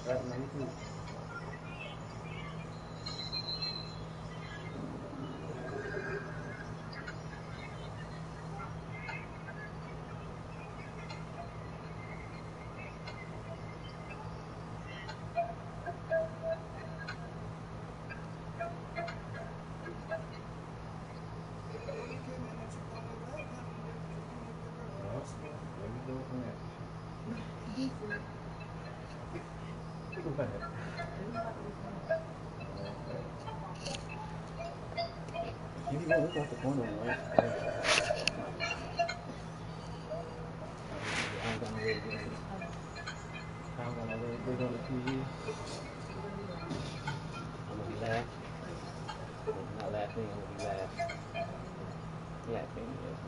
Right, man, you too. Well, there you go from there. Go ahead. Keep it going. Look out the corner, right? Yeah. I don't got no way to get in. I don't got no way to get on the TV. I'm gonna be last. Not last thing, I'm gonna be last. Yeah, I think yes.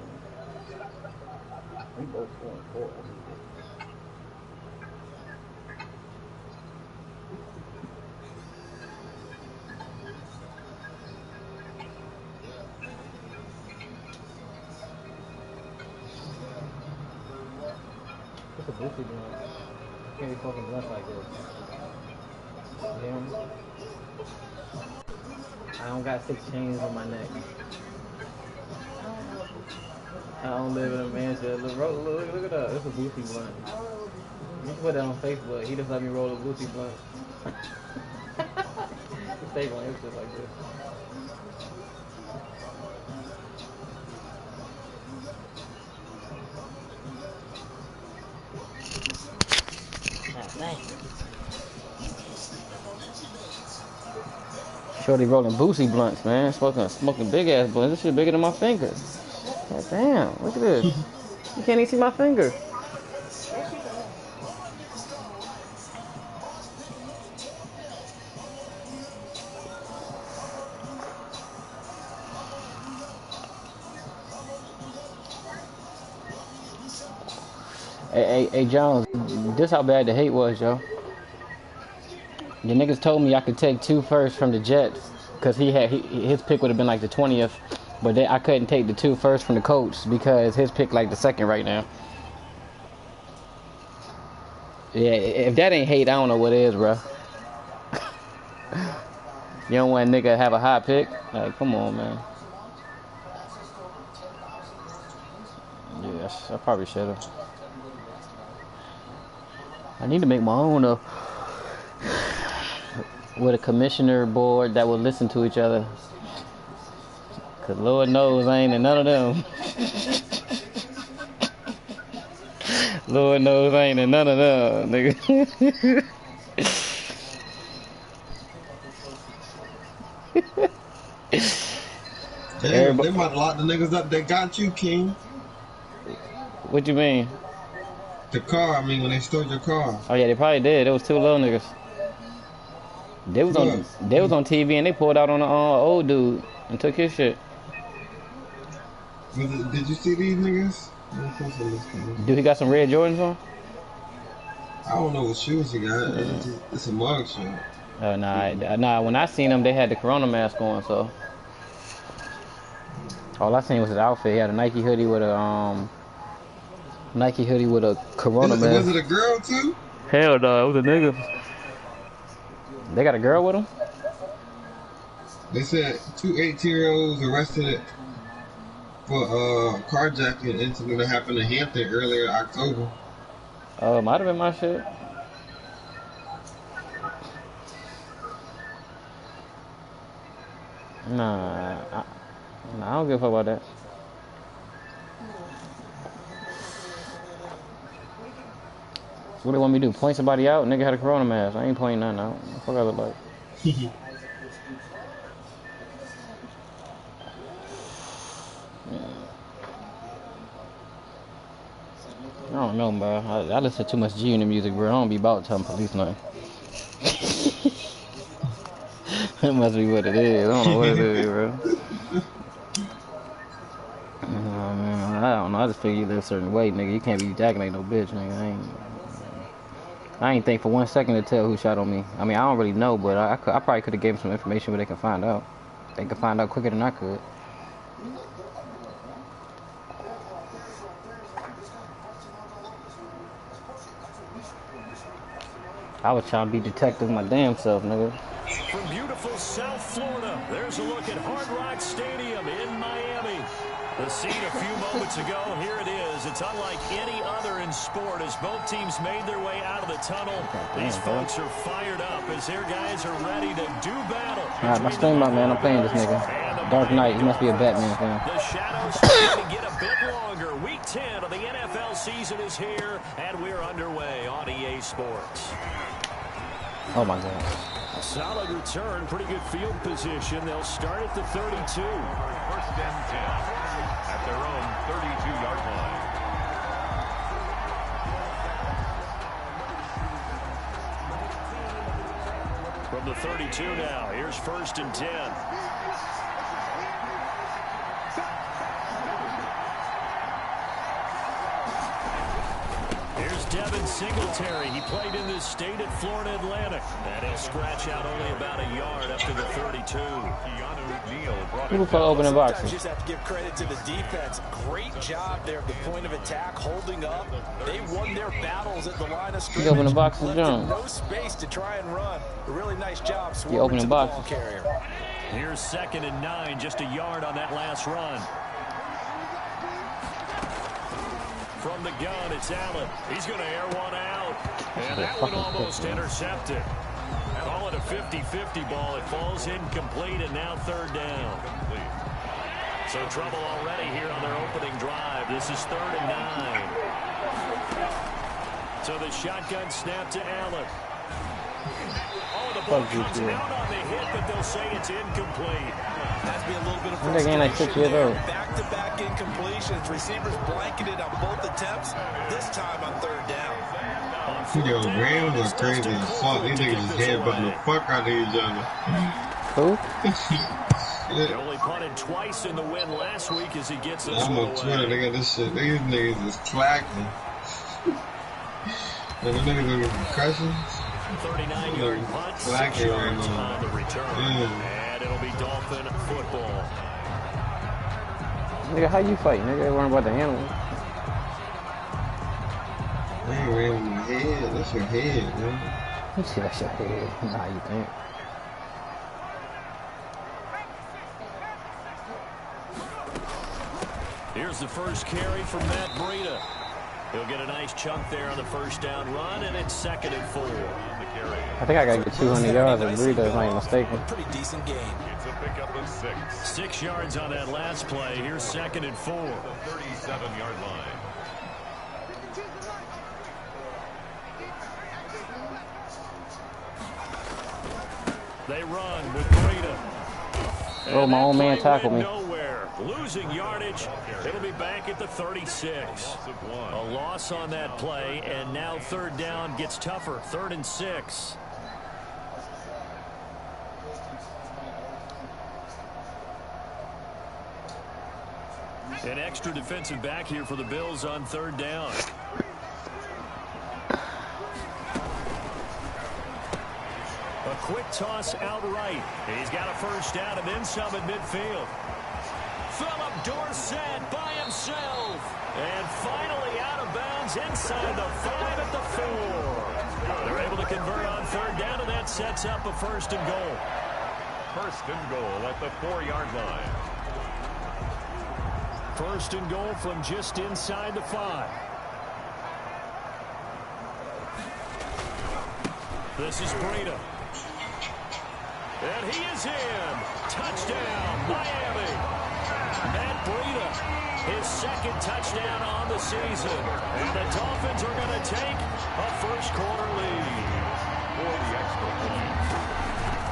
We both going forward. It's a goofy blunt. Can't be fucking blunts like this. You hear me? I don't got 6 chains on my neck. I don't live in a mansion. Look at that. It's a goofy blunt. You can put that on Facebook. He just let me roll a goofy blunt. He stay on his shit like this. Shorty rolling boosie blunts, man. Smoking big ass blunts. This shit bigger than my finger. God damn, look at this. You can't even see my finger. Hey, Jones, this how bad the hate was, yo. The niggas told me I could take 2 firsts from the Jets, cause his pick would have been like the 20th, but I couldn't take the 2 firsts from the Colts because his pick like the 2nd right now. Yeah, if that ain't hate, I don't know what is, bro. You don't want a nigga to have a high pick? Like, come on, man. Yes, I probably should have. I need to make my own with a commissioner board that will listen to each other. Cause Lord knows I ain't in none of them. Lord knows I ain't in none of them, nigga. Damn, they might lock the niggas up that got you, King. What you mean? The car, I mean, when they stole your car. Oh yeah, they probably did. It was 2 little niggas. They was Look, on TV and they pulled out on the old dude and took his shit. did you see these niggas? Dude, he got some red Jordans on? I don't know what shoes he got. It's a mug shot. Nah. When I seen him, they had the Corona mask on, so all I seen was his outfit. He had a Nike hoodie with a Corona mask. Was it a girl too? Hell no, it was a nigga. They got a girl with him? They said 2 18-year-olds arrested for carjacking incident that happened in Hampton earlier in October. Oh, might have been my shit. Nah, I don't give a fuck about that. What they want me to do? Point somebody out? Nigga had a Corona mask. I ain't pointing nothing out. What the fuck I look like? I don't know, bro. I listen to too much G in the music, bro. I don't be about telling police nothing. That must be what it is. I don't know what it is, bro. Man, I don't know. I just figure you live a certain way, nigga. You can't be acting like no bitch, nigga. I ain't think for 1 second to tell who shot on me. I mean, I don't really know, but I probably could have gave them some information where they can find out. They could find out quicker than I could. I was trying to be detective my damn self, nigga. From beautiful South Florida, there's a look at Hard Rock Stadium in Miami. The scene a few moments ago, here it is. It's unlike any other in sport as both teams made their way out of the tunnel. These folks are fired up as their guys are ready to do battle. Alright, my stream up, man. I'm playing this nigga. Dark Knight. He must be a Batman fan. The shadows starting to get a bit longer. Week 10 of the NFL season is here, and we're underway on EA Sports. Oh, my God. Solid return, pretty good field position. They'll start at the 32. First and 10 at their own 32-yard line. From the 32 now, here's first and 10. Here's Devin Singletary. He played in this state at Florida Atlantic. And he'll scratch out only about a yard up to the 32. People for opening boxes. Just have to give credit to the defense. Great job there at the point of attack, holding up. They won their battles at the line of scrimmage. You opening boxes, John. No space to try and run. A really nice job. You opening boxes. Ball carrier. Here's 2nd and 9, just a yard on that last run. From the gun, it's Allen. He's going to air one out. And that one almost intercepted. Call it a 50-50 ball. It falls incomplete, and now 3rd down. So trouble already here on their opening drive. This is 3rd and 9. So the shotgun snap to Allen. Oh, the ball comes out on the hit, but they'll say it's incomplete. Has to be a little bit of frustration there. Back-to-back incompletions. Receivers blanketed on both attempts. This time on 3rd down. Yo, Rams are crazy as fuck. These niggas just headbutting the fuck out of each other. Who? They only punted twice in the win last week as he gets this I'm one on Twitter. They got this shit. These niggas is clacking. And the niggas are concussions. 39-yard punt, 6 yards on the return. And it'll be Dolphin football. Nigga, how you fight? Nigga, worrying about the animal. I ain't ran in the head. That's your head, man. You see that's your head. Nah, you think. Here's the first carry from Matt Breida. He'll get a nice chunk there on the 1st down run, and it's 2nd and 4. I think I got to get 200 yards and Breida, if I ain't mistaken. Pretty decent game. It's a pickup of 6. 6 yards on that last play. Here's 2nd and 4. The 37-yard line. They run with Breida. Oh, my old man tackled me. Nowhere. Losing yardage. It'll be back at the 36. A loss on that play, and now 3rd down gets tougher. 3rd and 6. An extra defensive back here for the Bills on 3rd down. A quick toss outright. He's got a 1st down and then some at midfield. Philip Dorsett by himself. And finally out of bounds inside the 5 at the 4. They're able to convert on 3rd down, and that sets up a 1st and goal. 1st and goal at the 4-yard line. 1st and goal from just inside the 5. This is Breida. And he is in. Touchdown, Miami. Matt Breida, his 2nd touchdown on the season. And the Dolphins are going to take a 1st quarter lead. For the extra point.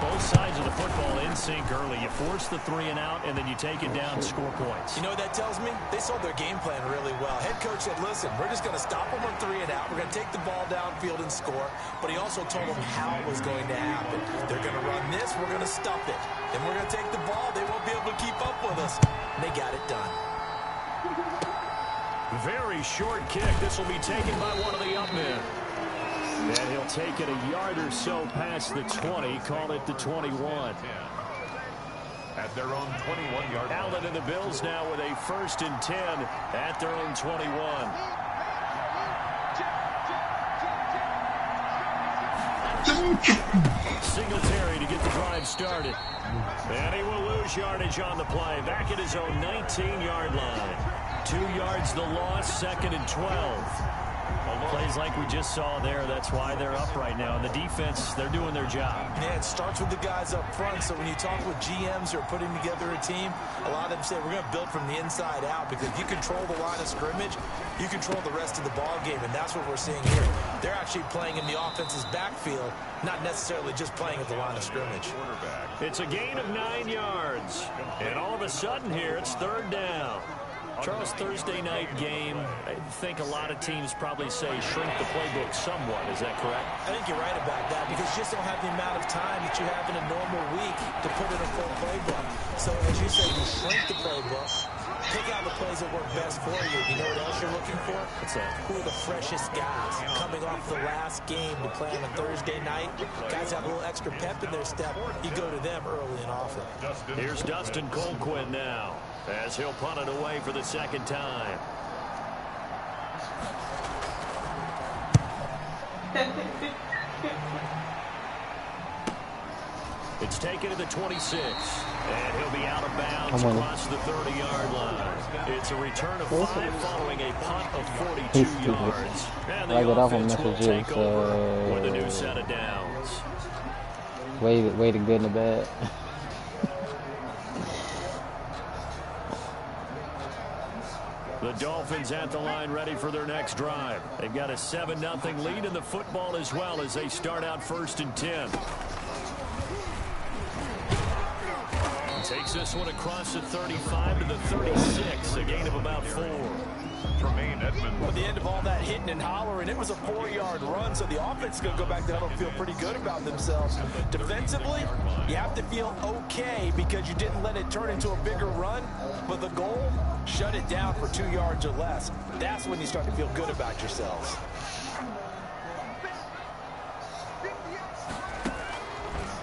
Both sides of the football in sync early. You force the 3 and out, and then you take it down and score points. You know what that tells me? They sold their game plan really well. Head coach said, listen, we're just going to stop them on 3 and out. We're going to take the ball downfield and score. But he also told them how it was going to happen. They're going to run this. We're going to stuff it. Then we're going to take the ball. They won't be able to keep up with us. And they got it done. Very short kick. This will be taken by one of the up men. And he'll take it a yard or so past the 20. Call it the 21. At their own 21-yard line. Allen and the Bills now with a 1st and 10 at their own 21. Singletary to get the drive started. And he will lose yardage on the play. Back at his own 19-yard line. 2 yards the loss, 2nd and 12. Plays like we just saw there. That's why they're up right now. And the defense, they're doing their job. Yeah, it starts with the guys up front. So when you talk with GMs who are putting together a team, a lot of them say we're going to build from the inside out, because if you control the line of scrimmage, you control the rest of the ball game, and that's what we're seeing here. They're actually playing in the offense's backfield, not necessarily just playing at the line of scrimmage. It's a gain of 9 yards. And all of a sudden here, it's 3rd down. Charles, Thursday night game, I think a lot of teams probably say shrink the playbook somewhat. Is that correct? I think you're right about that, because you just don't have the amount of time that you have in a normal week to put in a full playbook. So as you say, you shrink the playbook, pick out the plays that work best for you. You know what else you're looking for? What's that? Who are the freshest guys coming off the last game to play on a Thursday night? Guys have a little extra pep in their step. You go to them early and often. Here's Dustin Colquhoun now, as he'll punt it away for the 2nd time. It's taken to the 26, and he'll be out of bounds across the 30-yard line. It's a return of 5 following a punt of 42 yards. And the offense will take over with a new set of downs. Way to good and the bad. The Dolphins at the line ready for their next drive. They've got a 7-0 lead in the football as well as they start out 1st and 10. Takes this one across the 35 to the 36, a gain of about 4. At the end of all that hitting and hollering, it was a 4-yard run, so the offense is going to go back down and feel pretty good about themselves. Defensively, you have to feel okay because you didn't let it turn into a bigger run, but the goal, shut it down for 2 yards or less. That's when you start to feel good about yourselves.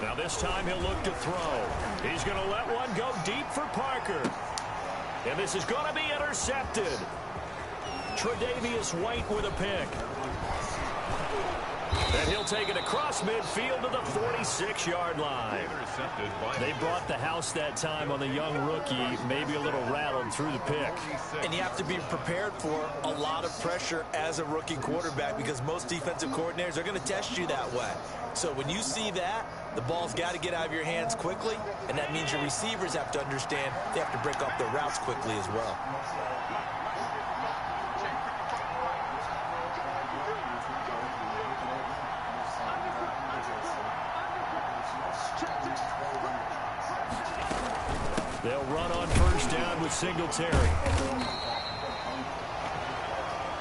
Now this time he'll look to throw. He's going to let one go deep for Parker. And this is going to be intercepted. Tre'Davious White with a pick. And he'll take it across midfield to the 46-yard line. They brought the house that time on the young rookie, maybe a little rattled through the pick. And you have to be prepared for a lot of pressure as a rookie quarterback, because most defensive coordinators are going to test you that way. So when you see that, the ball's got to get out of your hands quickly, and that means your receivers have to understand they have to break off their routes quickly as well. They'll run on 1st down with Singletary.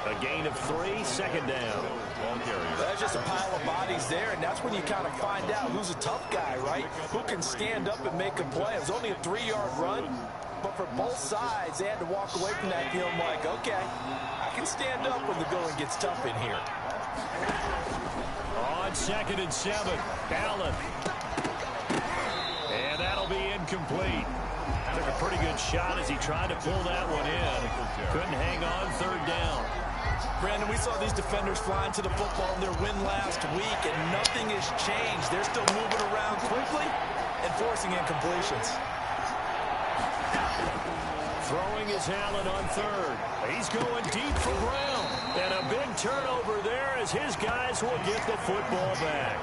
A gain of 3, 2nd down. That's just a pile of bodies there, and that's when you kind of find out who's a tough guy, right? Who can stand up and make a play. It was only a 3-yard run, but for both sides, they had to walk away from that feeling like, okay, I can stand up when the going gets tough in here. On 2nd and 7, Allen. And that'll be incomplete. Took a pretty good shot as he tried to pull that one in. Couldn't hang on 3rd down. Brandon, we saw these defenders flying to the football in their win last week, and nothing has changed. They're still moving around quickly and forcing incompletions. Throwing is Allen on 3rd. He's going deep for Brown. And a big turnover there as his guys will get the football back.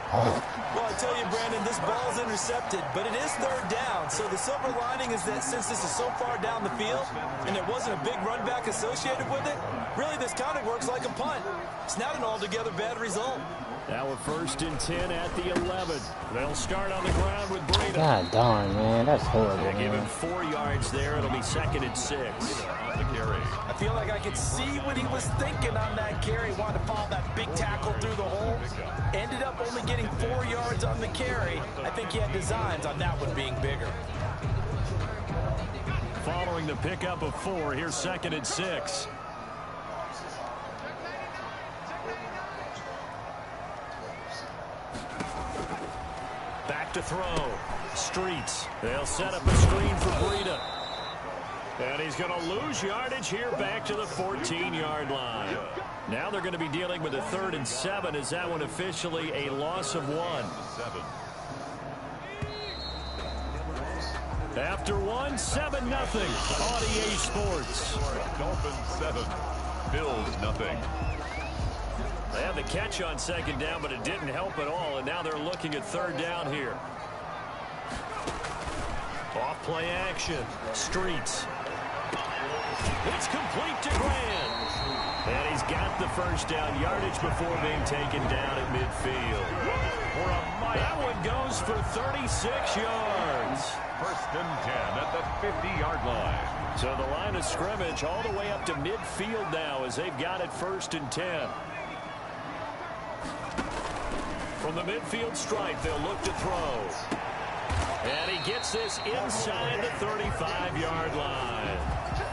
Well, I tell you, Brandon, this ball's intercepted, but it is 3rd down. So the silver lining is that since this is so far down the field and there wasn't a big run back associated with it, really this kind of works like a punt. It's not an altogether bad result. Now a 1st and 10 at the 11. They'll start on the ground with Breda. God darn, man. That's horrible, They give him man. 4 yards there. It'll be 2nd and 6. I feel like I could see what he was thinking on that carry. Wanted to follow that big tackle through the hole. Ended up only getting 4 yards on the carry. I think he had designs on that one being bigger. Following the pickup of 4, here's 2nd and 6. Back to throw. Streets. They'll set up a screen for Breida. And he's going to lose yardage here back to the 14-yard line. Now they're going to be dealing with a 3rd and 7. Is that one officially a loss of 1? After 1, 7-0 on EA Sports. Dolphins 7, Bills 0. They had the catch on 2nd down, but it didn't help at all, and now they're looking at 3rd down here. Off play action. Streets. It's complete to Grant. And he's got the 1st down yardage before being taken down at midfield. That one goes for 36 yards. 1st and 10 at the 50-yard line. So the line of scrimmage all the way up to midfield now as they've got it 1st and 10. From the midfield stripe, they'll look to throw. And he gets this inside the 35-yard line.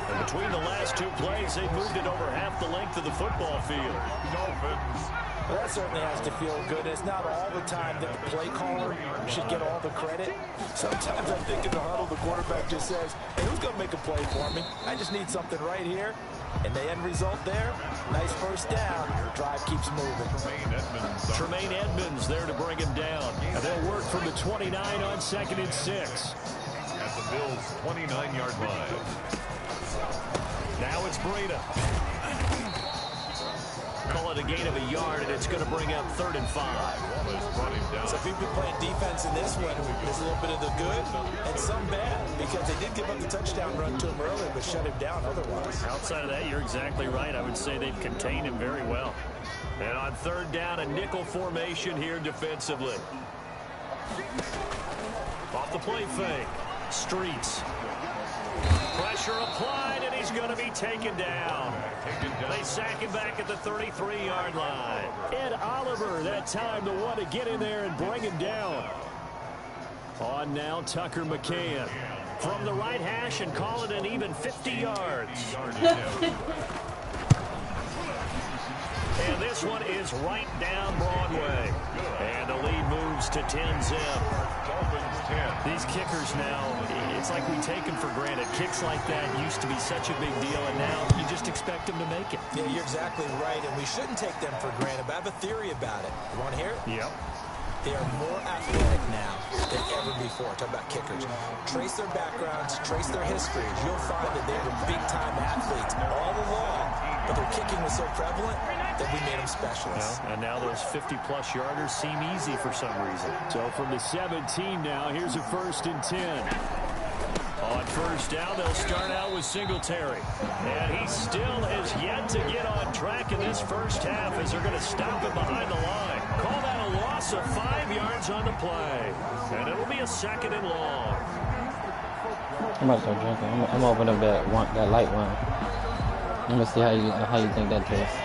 And between the last 2 plays, they've moved it over half the length of the football field. Dolphins. Well, that certainly has to feel good. It's not all the time that the play caller should get all the credit. Sometimes I think in the huddle, the quarterback just says, hey, who's going to make a play for me? I just need something right here. And the end result there, nice 1st down. The drive keeps moving. Tremaine Edmonds there to bring him down. And they'll work from the 29 on 2nd and 6. At the Bills' 29-yard line. Now it's Breida. Call it a gain of a yard, and it's going to bring up 3rd and 5. So if you've been playing defense in this one, there's a little bit of the good and some bad, because they did give up the touchdown run to him earlier, but shut him down otherwise. Outside of that, you're exactly right. I would say they've contained him very well. And on 3rd down, a nickel formation here defensively. Off the play fake. Streets. Pressure applied, and he's going to be taken down. They sack him back at the 33-yard line. Ed Oliver, that time the one to get in there and bring him down. On now, Tucker McCann. From the right hash and call it an even 50 yards. And this one is right down Broadway. And the lead moves to 10-zip. These kickers now, it's like we take them for granted. Kicks like that used to be such a big deal, and now you just expect them to make it. Yeah, you're exactly right, and we shouldn't take them for granted, but I have a theory about it. You want to hear it? Yep. They are more athletic now than ever before. Talk about kickers. Trace their backgrounds, trace their histories. You'll find that they were big-time athletes all along, but their kicking was so prevalent that we made them specialists. Well, and now those 50-plus yarders seem easy for some reason. So from the 17 now, here's a 1st and 10. On 1st down, they'll start out with Singletary. And he still has yet to get on track in this 1st half as they're going to stop him behind the line. Call that a loss of 5 yards on the play. And it'll be a 2nd and long. I'm about to start drinking. I'm gonna open up that light wine. Let me see how you think that tastes.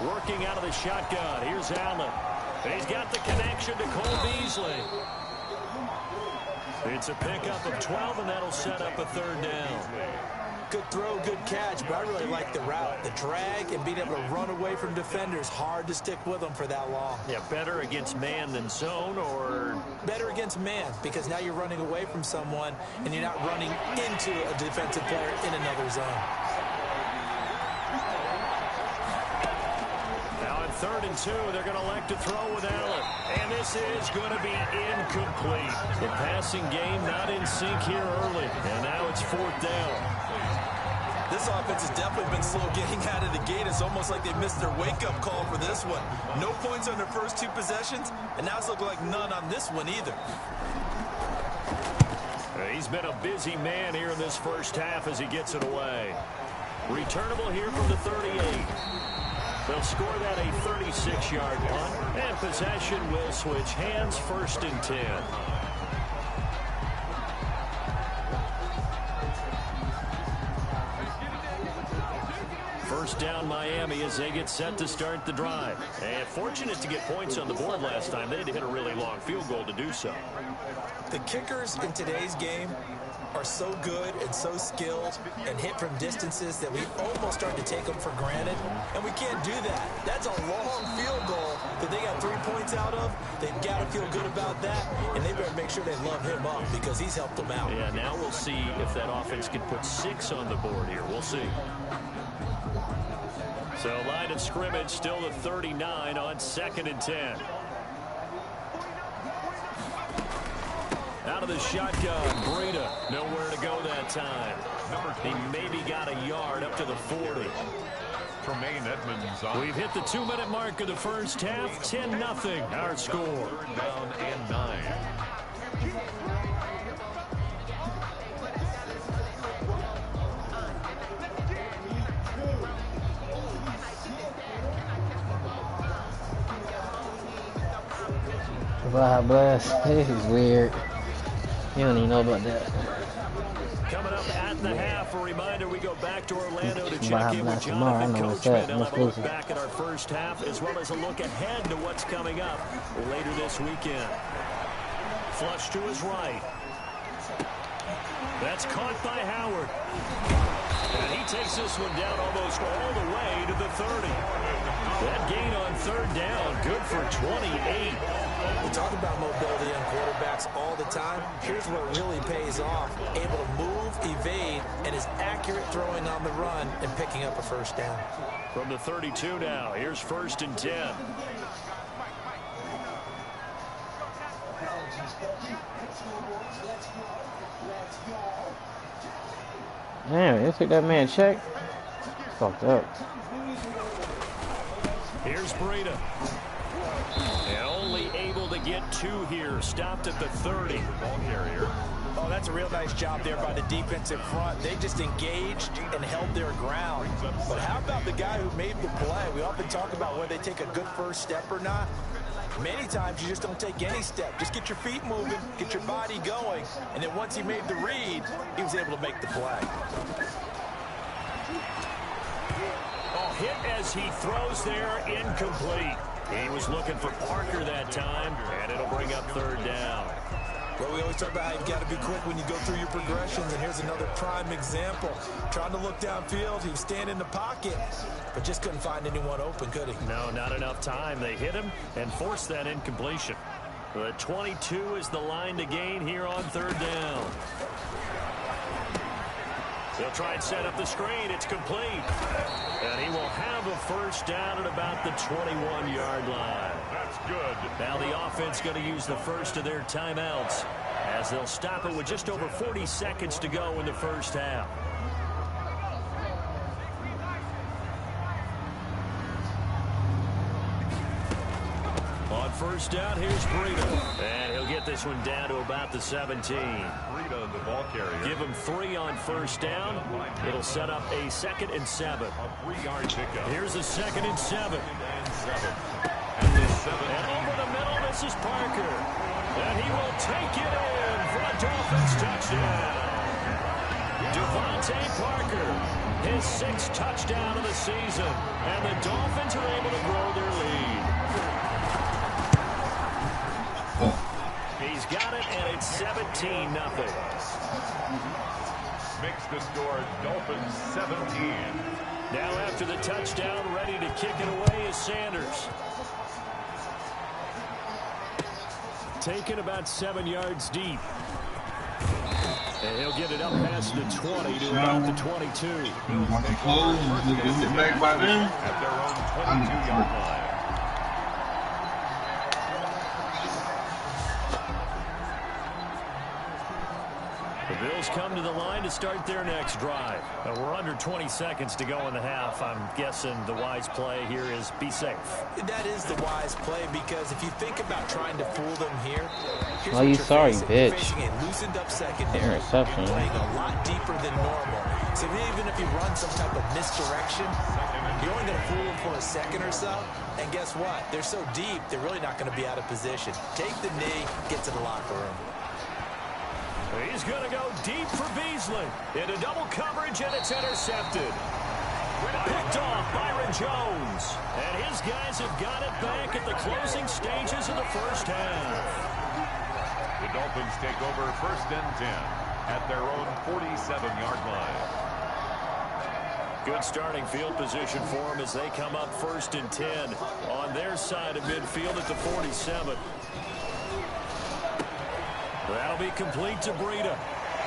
Working out of the shotgun. Here's Allen. He's got the connection to Cole Beasley. It's a pickup of 12, and that'll set up a 3rd down. Good throw, good catch, but I really like the route. The drag and being able to run away from defenders, hard to stick with them for that long. Yeah, better against man than zone, or? Better against man, because now you're running away from someone, and you're not running into a defensive player in another zone. Now on 3rd and 2, they're going to elect to throw with Allen. And this is going to be incomplete. The passing game not in sync here early. And now it's 4th down. This offense has definitely been slow getting out of the gate. It's almost like they missed their wake-up call for this one. No points on their first 2 possessions, and now it's looking like none on this one either. He's been a busy man here in this 1st half as he gets it away. Returnable here from the 38. They'll score that a 36-yard punt, and possession will switch hands. 1st and 10. First down Miami as they get set to start the drive. And fortunate to get points on the board last time. They had to hit a really long field goal to do so. The kickers in today's game are so good and so skilled and hit from distances that we almost start to take them for granted, and we can't do that. That's a long field goal that they got 3 points out of. They've got to feel good about that, and they better make sure they love him up because he's helped them out. Yeah, now we'll see if that offense can put 6 on the board here. We'll see. So line of scrimmage still the 39 on 2nd and 10. Out of the shotgun, Breida, nowhere to go that time. He maybe got a yard up to the 40. Tremaine Edmonds on. We've hit the 2-minute mark of the first half. 10-0 our score. 3rd down and 9. Wow, bless. This is weird. You don't even know about that. Coming up at the half, a reminder, we go back to Orlando to check Wow, in with bless tomorrow. I Jonathan know what's Coachman. up. They'll Let's have a look listen. back at our first half, as well as a look ahead to what's coming up later this weekend. Flush to his right. That's caught by Howard. And he takes this one down almost all the way to the 30. That gain on 3rd down, good for 28. We talk about mobility on quarterbacks all the time. Here's where it really pays off. Able to move, evade, and is accurate throwing on the run and picking up a first down. From the 32 now, here's 1st and 10. Damn, they took that man check. Fucked up. Here's Breida. And only able to get 2 here. Stopped at the 30. Ball carrier. Oh, that's a real nice job there by the defensive front. They just engaged and held their ground. But how about the guy who made the play? We often talk about whether they take a good first step or not. Many times you just don't take any step. Just get your feet moving, get your body going, and then once he made the read, he was able to make the play. Oh, hit as he throws there, incomplete. He was looking for Parker that time, and it'll bring up 3rd down. Well, we always talk about how you've got to be quick when you go through your progressions, and here's another prime example. Trying to look downfield, he was standing in the pocket, but just couldn't find anyone open, could he? No, not enough time. They hit him and forced that incompletion. The 22 is the line to gain here on 3rd down. They'll try and set up the screen. It's complete. And he will have a first down at about the 21-yard line. That's good. Now the offense going to use the first of their timeouts as they'll stop it with just over 40 seconds to go in the first half. On 1st down, here's Breida. And he'll get this one down to about the 17. Breida, the ball carrier. Give him 3 on 1st down. It'll set up a 2nd and 7. A 3-yard pickup. Here's a 2nd and 7. And 7. And the 7. And over the middle, this is Parker. And he will take it in for a Dolphins touchdown. Devontae Parker, his 6th touchdown of the season. And the Dolphins are able to grow their lead. He's got it, and it's 17-0. Makes the score Dolphins 17. Now after the touchdown, ready to kick it away is Sanders. Taken about 7 yards deep. And he'll get it up past the 20 to about the 22. Want to close? We'll get back by then. At their own 22-yard line. The Bills come to the line to start their next drive. We're under 20 seconds to go in the half. I'm guessing the wise play here is be safe. That is the wise play because if you think about trying to fool them here, here's Oh, you what you're sorry, facing. bitch. You're facing a loosened up secondary. Interception. You're playing a lot deeper than normal. So even if you run some type of misdirection, you're only going to fool them for a second or so. And guess what? They're so deep, they're really not going to be out of position. Take the knee, get to the locker room. He's going to go deep for Beasley. Into double coverage, and it's intercepted. Picked off Byron Jones. And his guys have got it back at the closing stages of the first half. The Dolphins take over 1st and 10. at their own 47-yard line. Good starting field position for them as they come up 1st and 10 on their side of midfield at the 47. That'll be complete to Breida.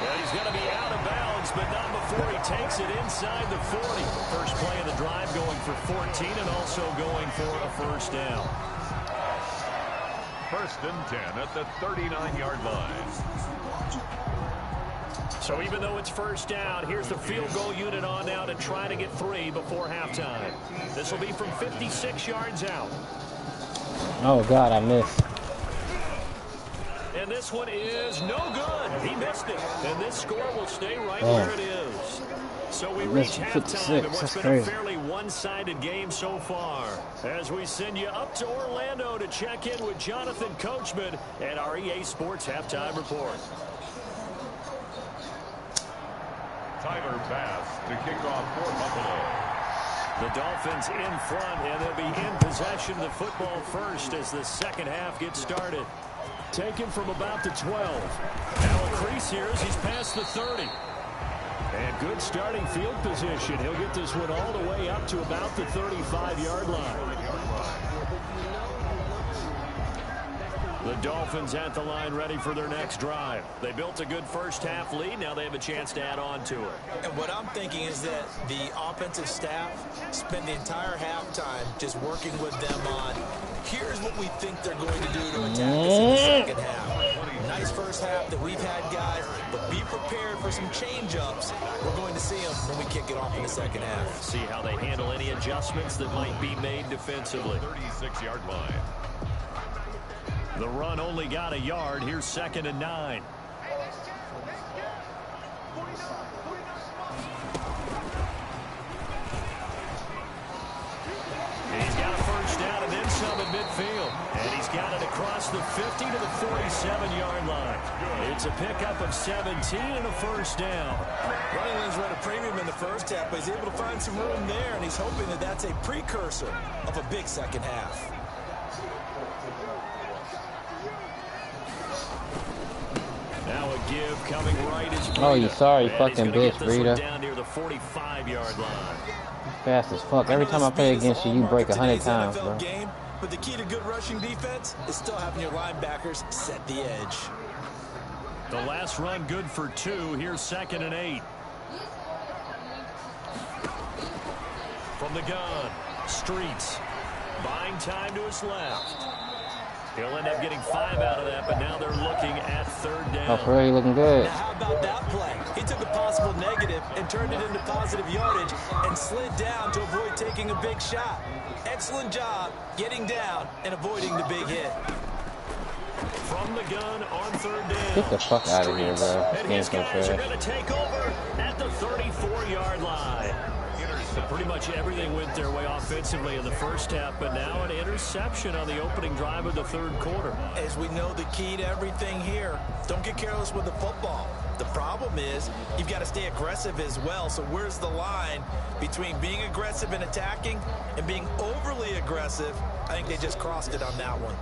Well, he's going to be out of bounds, but not before he takes it inside the 40. First play of the drive going for 14 and also going for a first down. 1st and 10 at the 39-yard line. So even though it's first down, here's the field goal unit on now to try to get 3 before halftime. This will be from 56 yards out. Oh, God, I missed. And this one is no good. He missed it. And this score will stay right where it is. So we reach halftime in what's been a fairly one-sided game so far. As we send you up to Orlando to check in with Jonathan Coachman at our EA Sports Halftime Report. Tyler Bass to kick off for Buffalo. The Dolphins in front, and they'll be in possession of the football first as the second half gets started. Taken from about the 12. Now a crease here as he's past the 30. And good starting field position. He'll get this one all the way up to about the 35-yard line. The Dolphins at the line ready for their next drive. They built a good first half lead. Now they have a chance to add on to it. And what I'm thinking is that the offensive staff spent the entire halftime just working with them on here's what we think they're going to do to attack us in the second half. Nice first half that we've had, guys, but be prepared for some change-ups. We're going to see them when we kick it off in the second half. See how they handle any adjustments that might be made defensively. 36-yard line. The run only got a yard. Here's 2nd and 9. He's got a first down and then some at midfield. And he's got it across the 50 to the 47-yard line. It's a pickup of 17 and a first down. Running lanes were at a premium in the first half, but he's able to find some room there, and he's hoping that that's a precursor of a big second half. Now a give coming right is Breida. Oh, you sorry fucking bitch, Breida. Down near the 45-yard line. Fast as fuck. Every time I play against you, you break 100 times, bro. Game, but the key to good rushing defense is still having your linebackers set the edge. The last run good for 2. Here's 2nd and 8. From the gun, Streets. Buying time to his left. He'll end up getting 5 out of that, but now they're looking at 3rd down. Oh, for real, you looking good. Now, how about that play? He took a possible negative and turned it into positive yardage and slid down to avoid taking a big shot. Excellent job getting down and avoiding the big hit. From the gun on 3rd down. Get the fuck out of here, bro. And his guys are going to take over at the 34-yard line. So pretty much everything went their way offensively in the first half, but now an interception on the opening drive of the 3rd quarter. As we know, the key to everything here, don't get careless with the football. The problem is you've got to stay aggressive as well. So where's the line between being aggressive and attacking and being overly aggressive? I think they just crossed it on that one.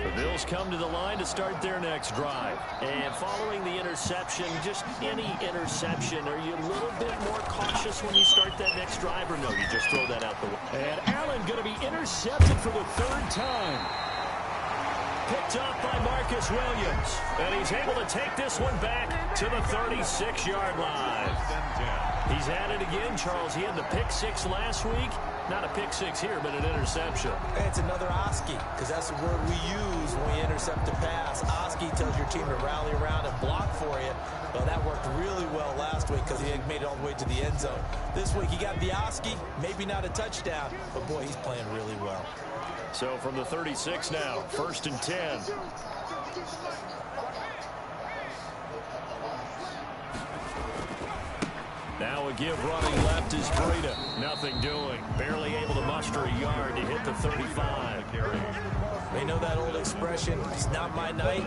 The Bills come to the line to start their next drive. And following the interception, just any interception, are you a little bit more cautious when you start that next drive, or no, you just throw that out the way? And Allen going to be intercepted for the 3rd time. Picked up by Marcus Williams. And he's able to take this one back to the 36-yard line. He's at it again, Charles. He had the pick 6 last week. Not a pick 6 here, but an interception. And it's another Oski, because that's the word we use when we intercept a pass. Oski tells your team to rally around and block for you. Well, that worked really well last week because he made it all the way to the end zone. This week he got the Oski, maybe not a touchdown, but boy, he's playing really well. So from the 36 now, 1st and 10. Now a give running left is Breida. Nothing doing. Barely able to muster a yard to hit the 35. They know that old expression, it's not my night.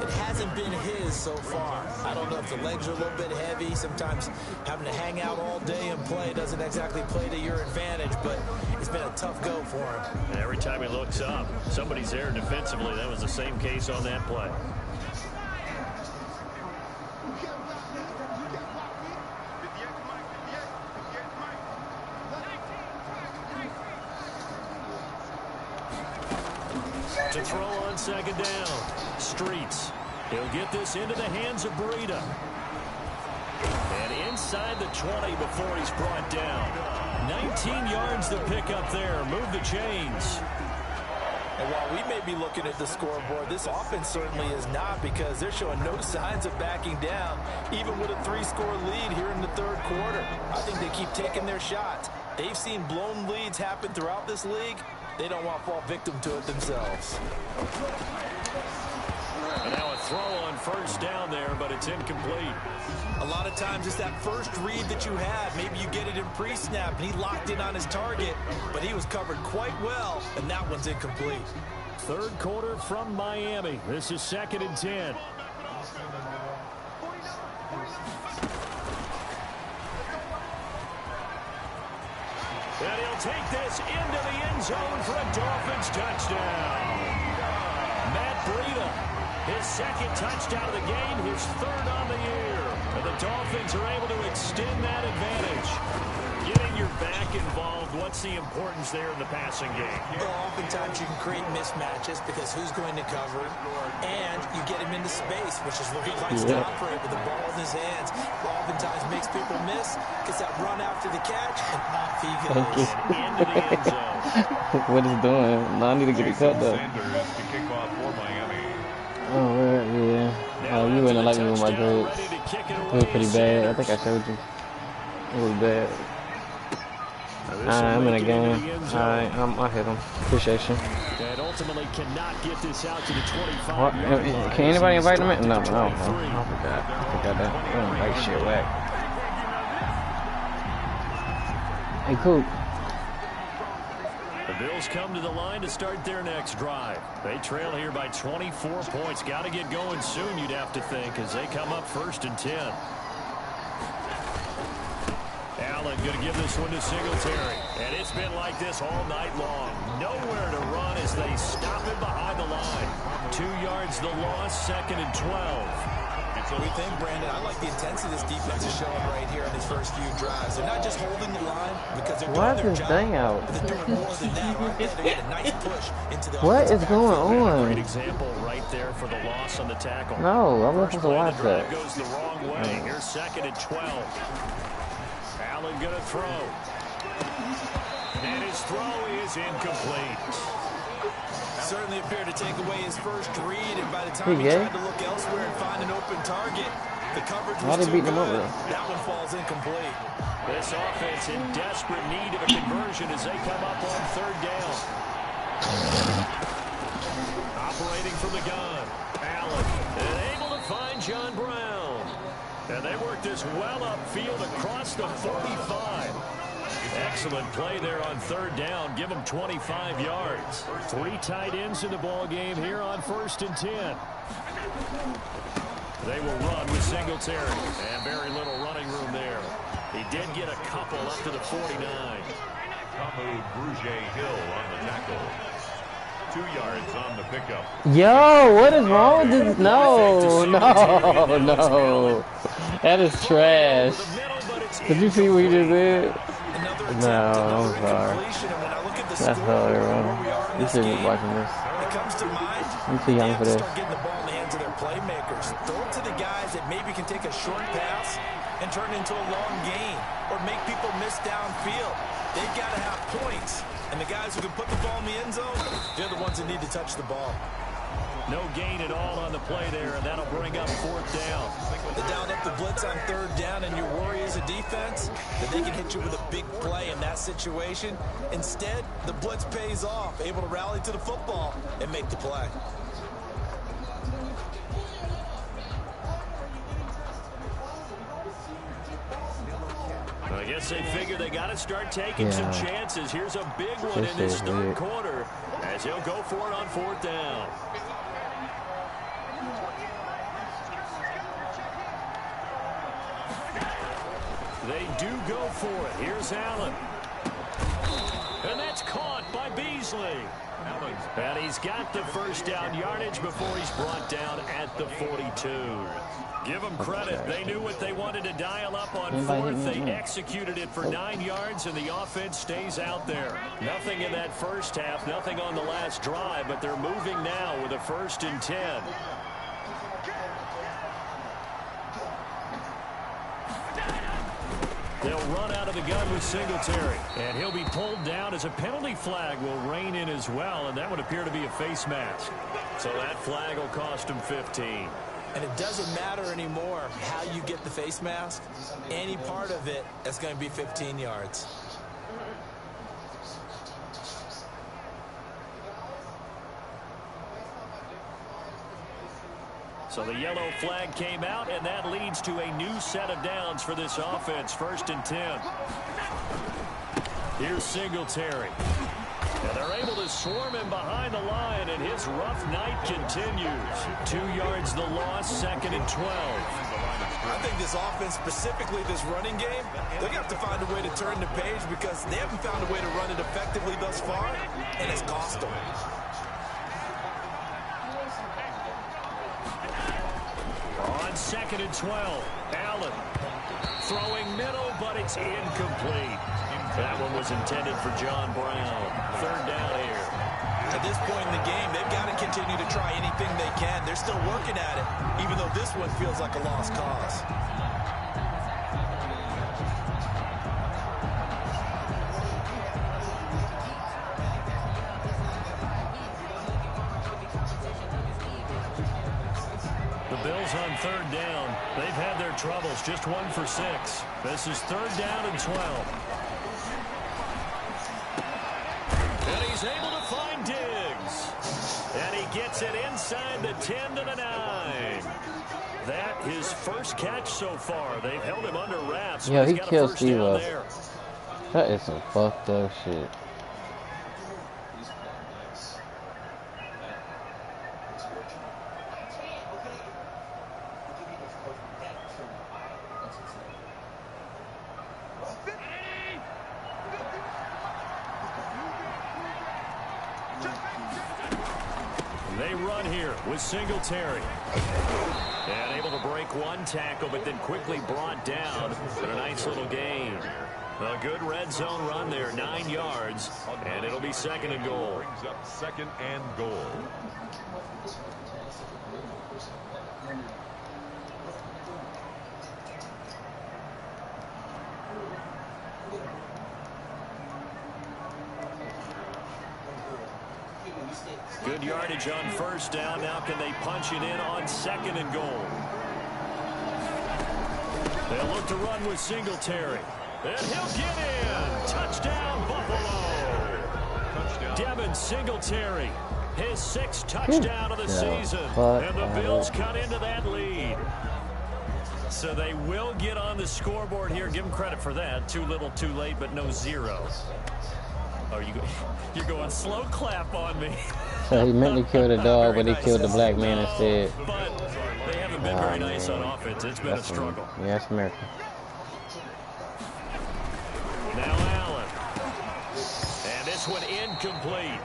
It hasn't been his so far. I don't know if the legs are a little bit heavy. Sometimes having to hang out all day and play doesn't exactly play to your advantage, but it's been a tough go for him. And every time he looks up, somebody's there defensively. That was the same case on that play. To throw on second down. Streets. He'll get this into the hands of Breida. And inside the 20 before he's brought down. 19 yards to pick up there. Move the chains. And while we may be looking at the scoreboard, this offense certainly is not, because they're showing no signs of backing down, even with a 3-score lead here in the third quarter. I think they keep taking their shots. They've seen blown leads happen throughout this league. They don't want to fall victim to it themselves. And now a throw on first down there, but it's incomplete. A lot of times it's that first read that you have. Maybe you get it in pre-snap, and he locked in on his target, but he was covered quite well, and that one's incomplete. Third quarter from Miami. This is 2nd and 10. And he'll take this into the end zone for a Dolphins touchdown. Matt Breida, his second touchdown of the game, his third on the year. And the Dolphins are able to extend that advantage. Getting your back involved, what's the importance there in the passing game? Well, oftentimes you can create mismatches because who's going to cover, and you get him into space, which is where he likes to operate with the ball in his hands. Oftentimes makes people miss, gets that run after the catch, and off he goes. Into the end zone. What is doing? No, I need to get it cut though. Sanders to kick off for Miami. Oh, yeah. You wouldn't like me with my dreads. It was pretty bad. I think I showed you. It was bad. I'm in a game. Alright, I'll hit him. Appreciate you. And ultimately cannot get this out to the 25. What? Can anybody invite him in? No. I forgot that. I don't like shit whack. Hey, Coop. The Bills come to the line to start their next drive. They trail here by 24 points. Got to get going soon, you'd have to think, as they come up 1st and 10. Allen going to give this one to Singletary. And it's been like this all night long. Nowhere to run as they stop him behind the line. 2 yards the loss, 2nd and 12. We think, Brandon, I like the intensity this defense is showing right here in his first few drives. They're not just holding the line because they're doing their job. Thing out? But they're doing more than that, aren't they? They get a nice push into the What is going on? Great example right there for the loss on the tackle. No, I'm looking to watch that. Goes the wrong way. Here's 2nd and 12. Allen gonna throw. And his throw is incomplete. Certainly appeared to take away his first read, and by the time he tried to look elsewhere and find an open target, the coverage was too good. That one falls incomplete. This offense in desperate need of a conversion as they come up on 3rd down. Operating from the gun. Allen and able to find John Brown. And they work this well upfield across the 45. Excellent play there on 3rd down. Give them 25 yards. 3 tight ends in the ball game here on 1st and 10. They will run with Singletary. And very little running room there. He did get a couple up to the 49. Kamu Brugier-Hill on the tackle. 2 yards on the pickup. Yo, what is wrong with this? No. That is trash. Did you see what you just did? No, I'm sorry. That's horrible. You should be watching this. I'm too young for this. Start getting the ball in the hands of their playmakers. Throw it to the guys that maybe can take a short pass and turn it into a long gain, or make people miss downfield. They've got to have points. And the guys who can put the ball in the end zone, they're the ones that need to touch the ball. No gain at all on the play there, and that'll bring up 4th down. They dialed up the blitz on 3rd down, and your worry as a defense that they can hit you with a big play in that situation. Instead, the blitz pays off, able to rally to the football and make the play. I guess they figure they got to start taking some chances. Here's a big one in this 3rd quarter as he'll go for it on 4th down. They do go for it. Here's Allen. And that's caught by Beasley. And he's got the first down yardage before he's brought down at the 42. Give them credit. They knew what they wanted to dial up on fourth. They executed it for 9 yards, and the offense stays out there. Nothing in that first half, nothing on the last drive, but they're moving now with a 1st and 10. They'll run out of the gun with Singletary, and he'll be pulled down as a penalty flag will rein in as well, and that would appear to be a face mask. So that flag will cost him 15. And it doesn't matter anymore how you get the face mask. Any part of it is going to be 15 yards. So the yellow flag came out, and that leads to a new set of downs for this offense. 1st and 10. Here's Singletary. And they're able to swarm him behind the line, and his rough night continues. 2 yards the loss, 2nd and 12. I think this offense, specifically this running game, they're going to have to find a way to turn the page because they haven't found a way to run it effectively thus far, and it's cost them. On 2nd and 12, Allen throwing middle, but it's incomplete. That one was intended for John Brown. 3rd down here. At this point in the game, they've got to continue to try anything they can. They're still working at it, even though this one feels like a lost cause. The Bills on 3rd down. They've had their troubles. Just 1 for 6. This is 3rd down and 12. And he's able to find Diggs. And he gets it inside the 10 to the 9. That his first catch so far. They've held him under wraps. Yeah, he killed Steve up. That is some fucked up shit. They run here with Singletary. And able to break one tackle, but then quickly brought down. But a nice little gain. A good red zone run there, 9 yards. And it'll be 2nd and goal. Brings up 2nd and goal. Good yardage on 1st down. Now can they punch it in on 2nd and goal? They'll look to run with Singletary. And he'll get in. Touchdown, Buffalo. Touchdown. Devin Singletary. His 6th touchdown of the season. And the Bills cut into that lead. So they will get on the scoreboard here. Give them credit for that. Too little, too late, but no zero. Oh, you're going slow clap on me. So he meant to kill the dog, but he killed the black man instead. But they haven't been very nice on offense. It's been a struggle. Yeah, it's America. Now Allen. And this one incomplete.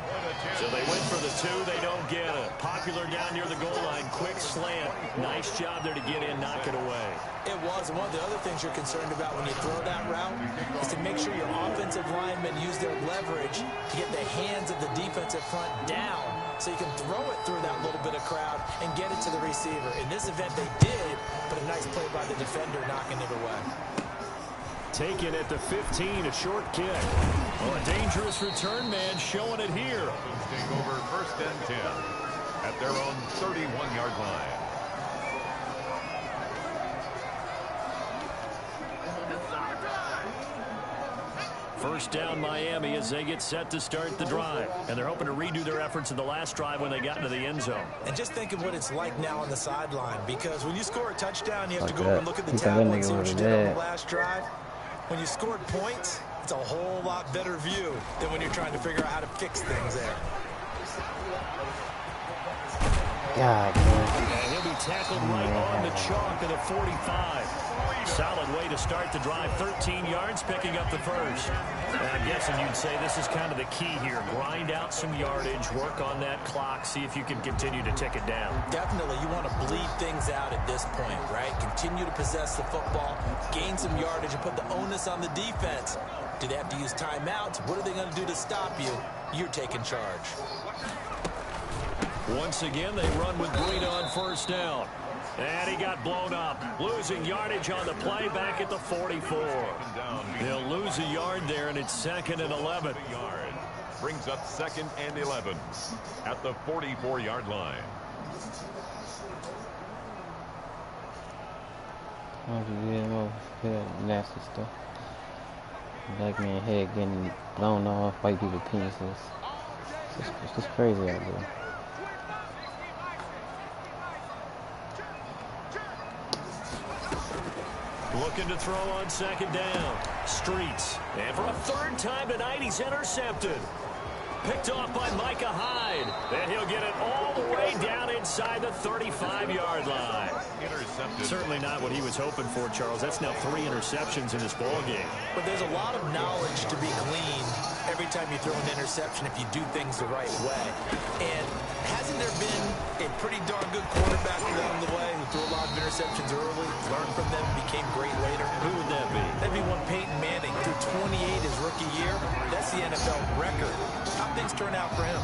So they went for the 2. They don't get it. Popular down near the goal line. Quick slant. Nice job there to get in, knock it away. It was. And one of the other things you're concerned about when you throw that route is to make sure your offensive linemen use their leverage to get the hands of the defensive front down so you can throw it through that little bit of crowd and get it to the receiver. In this event, they did, but a nice play by the defender knocking it away. Taken at the 15, a short kick. Oh, a dangerous return man showing it here. Take over 1st and 10 at their own 31-yard line. First down Miami as they get set to start the drive. And they're hoping to redo their efforts in the last drive when they got into the end zone. And just think of what it's like now on the sideline, because when you score a touchdown, you have to go over and look at the table and see what you did on the last drive. When you scored points, it's a whole lot better view than when you're trying to figure out how to fix things there. God, man. And he'll be tackled right on the chalk of the 45. Solid way to start the drive. 13 yards, picking up the first. And I'm guessing you'd say this is kind of the key here. Grind out some yardage, work on that clock, see if you can continue to tick it down. Definitely, you want to bleed things out at this point, right? Continue to possess the football, gain some yardage, and put the onus on the defense. Do they have to use timeouts? What are they going to do to stop you? You're taking charge. Once again, they run with Breida on first down. And he got blown up. Losing yardage on the play back at the 44. They'll lose a yard there, and it's 2nd and 11. Brings up 2nd and 11 at the 44-yard line. Nasty stuff. Black man head getting blown off, white people penises. It's just crazy out there. Looking to throw on 2nd down. Streets. And for a 3rd time tonight, he's intercepted. Picked off by Micah Hyde. And he'll get it all the way down inside the 35-yard line. Intercepted. Certainly not what he was hoping for, Charles. That's now 3 interceptions in this ball game. But there's a lot of knowledge to be gleaned every time you throw an interception if you do things the right way. And hasn't there been a pretty darn good quarterback along the way who threw a lot of interceptions early, learned from them, became great later? Who would that be? That'd be one Peyton Manning. Threw 28 his rookie year. That's the NFL record. How things turn out for him?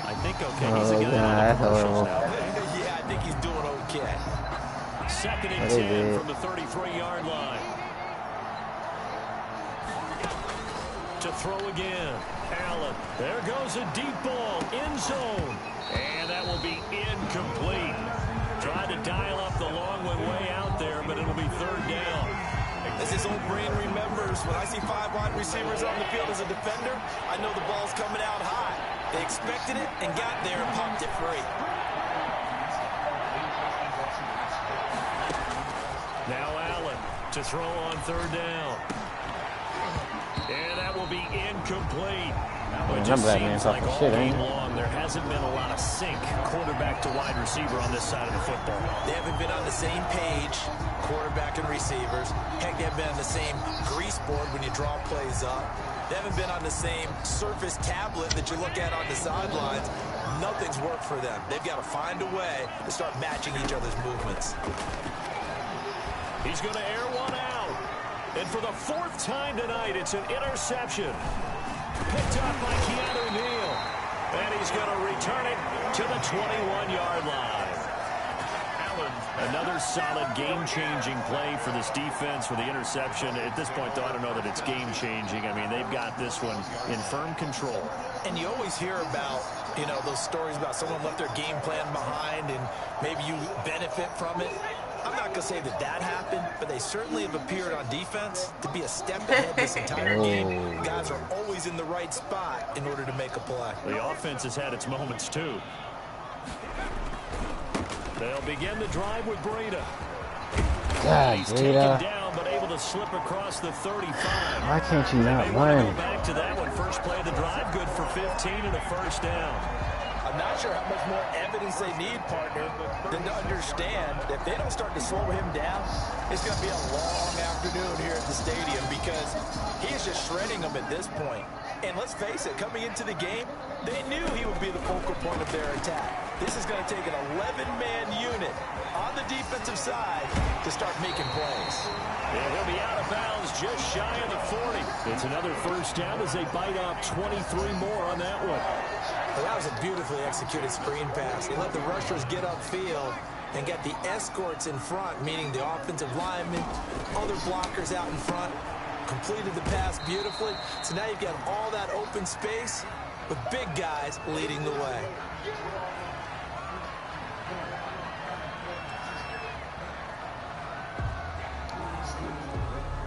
I think okay. He's a guy on the commercials now. Yeah, I think he's doing okay. 2nd and 10 from the 33-yard line. To throw again. Allen. There goes a deep ball. End zone. And that will be incomplete. Tried to dial up the long one way out there, but it'll be 3rd down. As his old brain remembers, when I see 5 wide receivers on the field as a defender, I know the ball's coming out high. They expected it and got there and popped it free. Now Allen to throw on 3rd down. And that will be incomplete. It just seems like all game long there hasn't been a lot of sync quarterback to wide receiver on this side of the football. They haven't been on the same page, quarterback and receivers. Heck, they haven't been on the same grease board when you draw plays up. They haven't been on the same surface tablet that you look at on the sidelines. Nothing's worked for them. They've got to find a way to start matching each other's movements. He's going to air one out. And for the 4th time tonight, it's an interception. Picked up by Keanu Neal. And he's going to return it to the 21-yard line. Another solid game-changing play for this defense for the interception. At this point, though, I don't know that it's game-changing. I mean, they've got this one in firm control. And you always hear about, you know, those stories about someone left their game plan behind and maybe you benefit from it. I'm not going to say that that happened, but they certainly have appeared on defense to be a step ahead this entire game. Guys are always in the right spot in order to make a play. The offense has had its moments, too. They'll begin the drive with Breida. He's taken down, but able to slip across the 35. Why can't you not run? Go back to that one. First play of the drive, good for 15 and a 1st down. I'm not sure how much more evidence they need, partner, than to understand that if they don't start to slow him down, it's going to be a long afternoon here at the stadium because he is just shredding them at this point. And let's face it, coming into the game, they knew he would be the focal point of their attack. This is going to take an 11-man unit on the defensive side to start making plays. Yeah, he'll be out of bounds just shy of the 40. It's another 1st down as they bite off 23 more on that one. Well, that was a beautifully executed screen pass. He let the rushers get upfield and get the escorts in front, meaning the offensive linemen, other blockers out in front, completed the pass beautifully. So now you've got all that open space with big guys leading the way.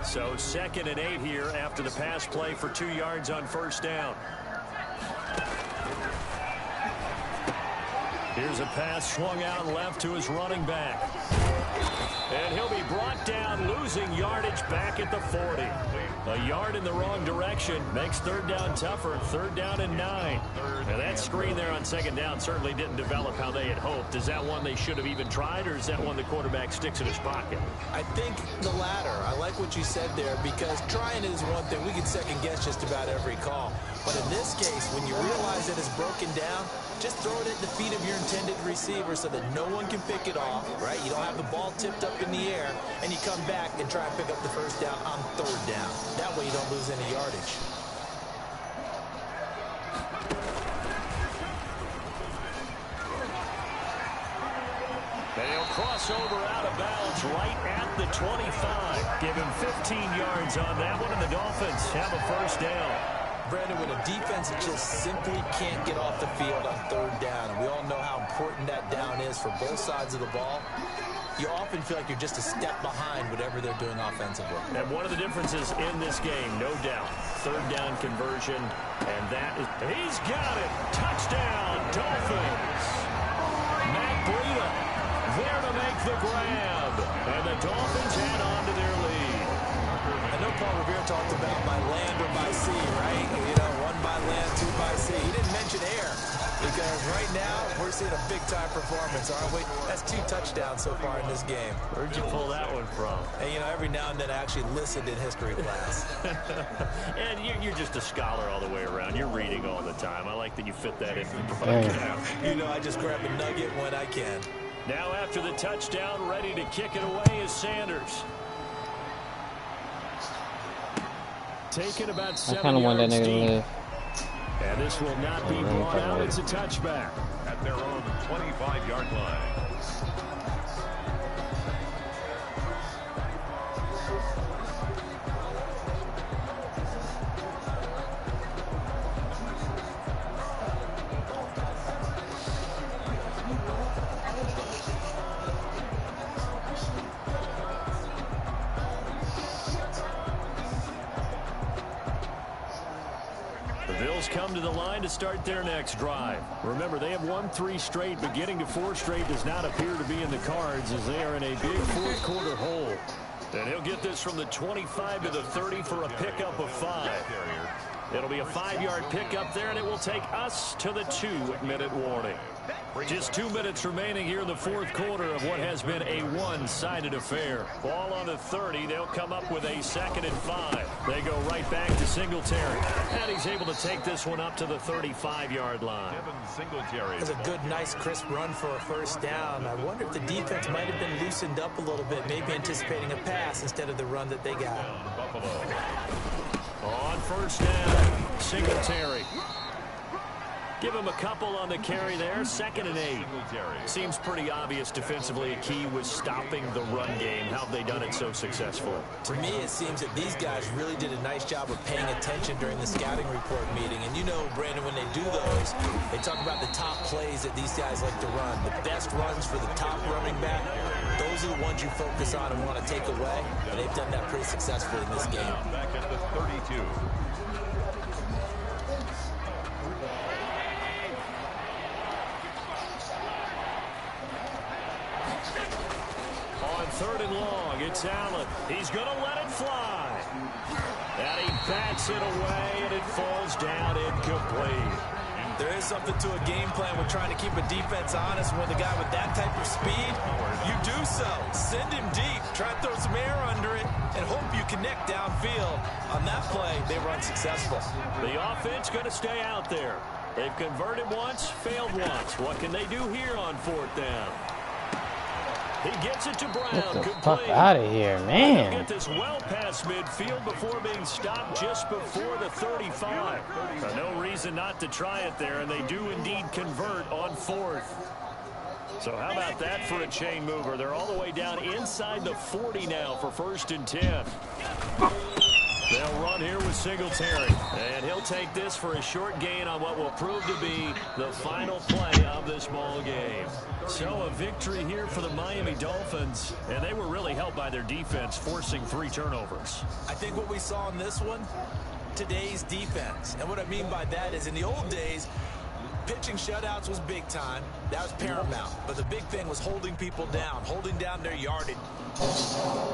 So 2nd and 8 here after the pass play for 2 yards on 1st down. Here's a pass swung out left to his running back. And he'll be brought down, losing yardage back at the 40. A yard in the wrong direction makes third down tougher. Third down and 9. Now that screen there on second down certainly didn't develop how they had hoped. Is that one they should have even tried, or is that one the quarterback sticks in his pocket? I think the latter. I like what you said there, because trying is one thing. We can second guess just about every call. But in this case, when you realize that it's broken down, just throw it at the feet of your intended receiver so that no one can pick it off, right? You don't have the ball tipped up in the air, and you come back and try and pick up the first down on third down. That way you don't lose any yardage. They'll cross over out of bounds right at the 25. Give him 15 yards on that one, and the Dolphins have a first down. Brandon, when a defense just simply can't get off the field on third down, and we all know how important that down is for both sides of the ball, you often feel like you're just a step behind whatever they're doing offensively. And one of the differences in this game, no doubt, third down conversion, and that is, he's got it. Touchdown, Dolphins. Matt Breida there to make the grab, and the Dolphins head on to their lead. I know Paul Revere talked about by land or by sea, right? You know, one by land, two by sea. He didn't mention air, because right now we're seeing a big-time performance, aren't we? That's 2 touchdowns so far in this game. Where'd you pull that one from? And, you know, every now and then I actually listened in history class. And you're just a scholar all the way around. You're reading all the time. I like that you fit that in the podcast. You know, I just grab a nugget when I can. Now after the touchdown, ready to kick it away is Sanders. Taking about 7 yards deep. And this will not be brought out. It's a touchback. At their own 25-yard line. Come to the line to start their next drive. Remember, they have won 3 straight, but getting to 4 straight does not appear to be in the cards, as they are in a big fourth quarter hole. And he'll get this from the 25 to the 30 for a pickup of 5. It'll be a 5-yard pickup there, and it will take us to the 2-minute warning. Just 2 minutes remaining here in the fourth quarter of what has been a one-sided affair. Ball on the 30. They'll come up with a 2nd and 5. They go right back to Singletary. And he's able to take this one up to the 35-yard line. That's a good, nice, crisp run for a first down. I wonder if the defense might have been loosened up a little bit, maybe anticipating a pass instead of the run that they got. On first down, Singletary. Give him a couple on the carry there. 2nd and 8. Seems pretty obvious defensively. A key was stopping the run game. How have they done it so successfully? To me, it seems that these guys really did a nice job of paying attention during the scouting report meeting. And you know, Brandon, when they do those, they talk about the top plays that these guys like to run. The best runs for the top running back. Those are the ones you focus on and want to take away. And they've done that pretty successfully in this game. Back at the 32. Third and long, it's Allen. He's going to let it fly. And he bats it away, and it falls down incomplete. There is something to a game plan with trying to keep a defense honest. With a guy with that type of speed, you do so. Send him deep. Try to throw some air under it and hope you connect downfield. On that play, they were unsuccessful. The offense going to stay out there. They've converted once, failed once. What can they do here on 4th down? He gets it to Brown. Get the complete. fuck out of here, man. Get this well past midfield before being stopped just before the 35. No reason not to try it there, and they do indeed convert on 4th. So how about that for a chain mover? They're all the way down inside the 40 now for 1st and 10. They'll run here with Singletary, and he'll take this for a short gain on what will prove to be the final play of this ball game. So a victory here for the Miami Dolphins, and they were really helped by their defense, forcing 3 turnovers. I think what we saw in this one, today's defense. And what I mean by that is in the old days, pitching shutouts was big time. That was paramount. But the big thing was holding people down, holding down their yardage.